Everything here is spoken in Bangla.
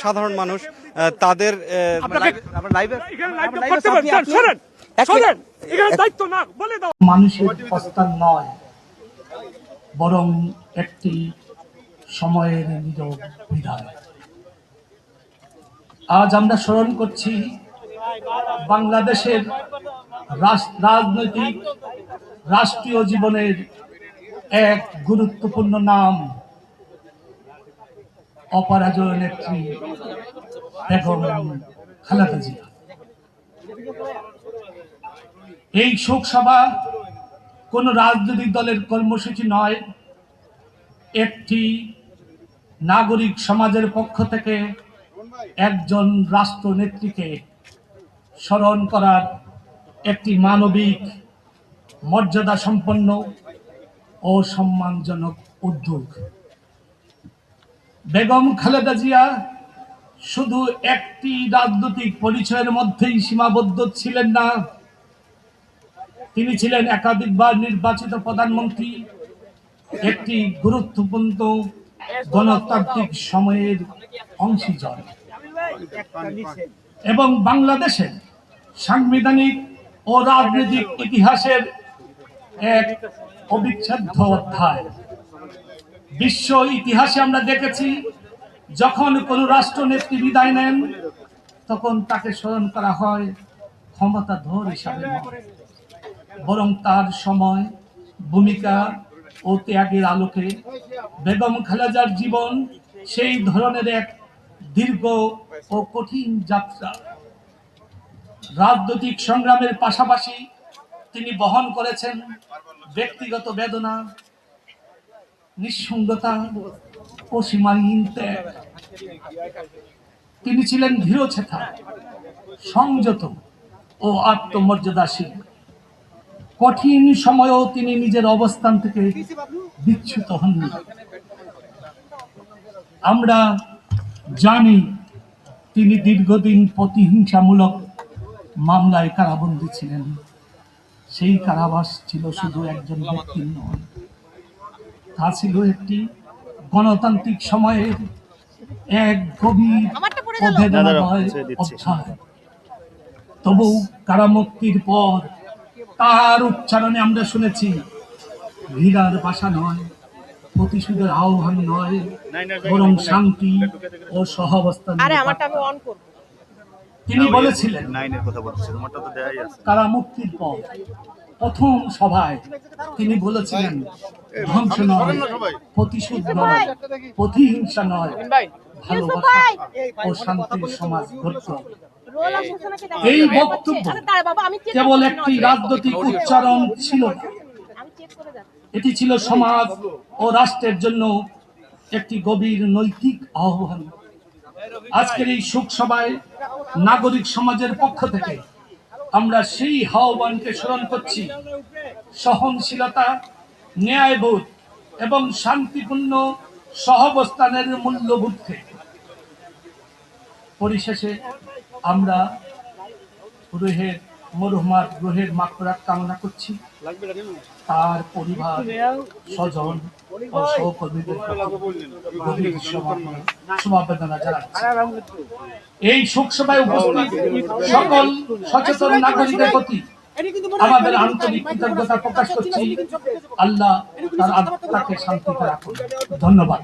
সাধারণ মানুষ তাদের মানুষের প্রস্থান নয়, বরং একটি সময়ের নীরব বিদায়। আজ আমরা স্মরণ করছি বাংলাদেশের রাজনৈতিক রাষ্ট্রীয় জীবনের এক গুরুত্বপূর্ণ নাম, অপরাজয় নেত্রী বেগম খালেদা জিয়া। এই শোক সভা কোন রাজনৈতিক দলের কর্মসূচি নয়, একটি নাগরিক সমাজের পক্ষ থেকে একজন রাষ্ট্রনেত্রীকে স্মরণ করার একটি মানবিক, মর্যাদা সম্পন্ন ও সম্মানজনক উদ্যোগ। বেগম খালেদা জিয়া শুধু একটি রাজনৈতিক পরিচয়ের মধ্যেই সীমাবদ্ধ ছিলেন না, তিনি ছিলেন একাধিকবার নির্বাচিত প্রধানমন্ত্রী, একটি গুরুত্বপূর্ণ গণতান্ত্রিক সময়ের অংশীজন এবং বাংলাদেশের সাংবিধানিক ও রাজনৈতিক ইতিহাসের এক অবিচ্ছেদ্য অধ্যায়। বিশ্ব ইতিহাসে আমরা দেখেছি, যখন কোন রাষ্ট্রনেত্রী বিদায় নেন তখন তাকে স্মরণ করা হয় ক্ষমতাধর হিসাবে নয়, বরং তার সময়, ভূমিকা ও ত্যাগের আলোকে। বেগম খালেদার জীবন সেই ধরনের এক দীর্ঘ ও কঠিন যাত্রা। রাজনৈতিক সংগ্রামের পাশাপাশি তিনি বহন করেছেন ব্যক্তিগত বেদনা, নিঃসঙ্গতা ও সীমাহীন ত্যাগ। তিনি ছিলেন ধীরচেতা, সংযত ও আত্মমর্যাদাশীল। কঠিন সময়েও তিনি নিজের অবস্থান থেকে বিচ্যুত হননি। আমরা জানি তিনি দীর্ঘদিন প্রতিহিংসামূলক মামলায় কারাবন্দী ছিলেন। সেই কারাবাস ছিল শুধু একজন ব্যক্তির নয়, তা ছিল একটি গণতান্ত্রিক সময়ের এক গভীর অধ্যায়। তবু কারামুক্তির পর তার উচ্চারণে আমরা শুনেছি ঘৃণার ভাষা নয়, প্রতিশোধের আহ্বান নয়, বরং শান্তি ও সহাবস্থান। তিনি বলেছিলেন কারামুক্তির পর প্রথম সভায় তিনি বলেছিলেন, ধ্বংস নয়, প্রতিশোধ নয়, প্রতিহিংসা নয়, ভালোবাসা ও শান্তির সমাজ গড়তে হবে। এই বক্তব্য কেবল একটি রাজনৈতিক উচ্চারণ ছিল না, এটি ছিল সমাজ ও রাষ্ট্রের জন্য একটি গভীর নৈতিক আহ্বান। আজকের এই শোক সভায় নাগরিক সমাজের পক্ষ থেকে আমরা সেই আহ্বানকে স্মরণ করছি। সহনশীলতা, ন্যায়বোধ এবং শান্তিপূর্ণ সহাবস্থানের মূল্যবোধকে। পরিশেষে আমরা মরহুমার রুহের মাগফিরাত কামনা করছি। তার পরিবার, স্বজন ও সহকর্মীদের গভীর সমবেদনা জানাচ্ছি। এই শোক সভায় উপস্থিত সকল সচেতন নাগরিকদের প্রতি আমাদের আন্তরিক কৃতজ্ঞতা প্রকাশ করছি। আল্লাহ তার আত্মাকে শান্তিতে রাখুন। ধন্যবাদ।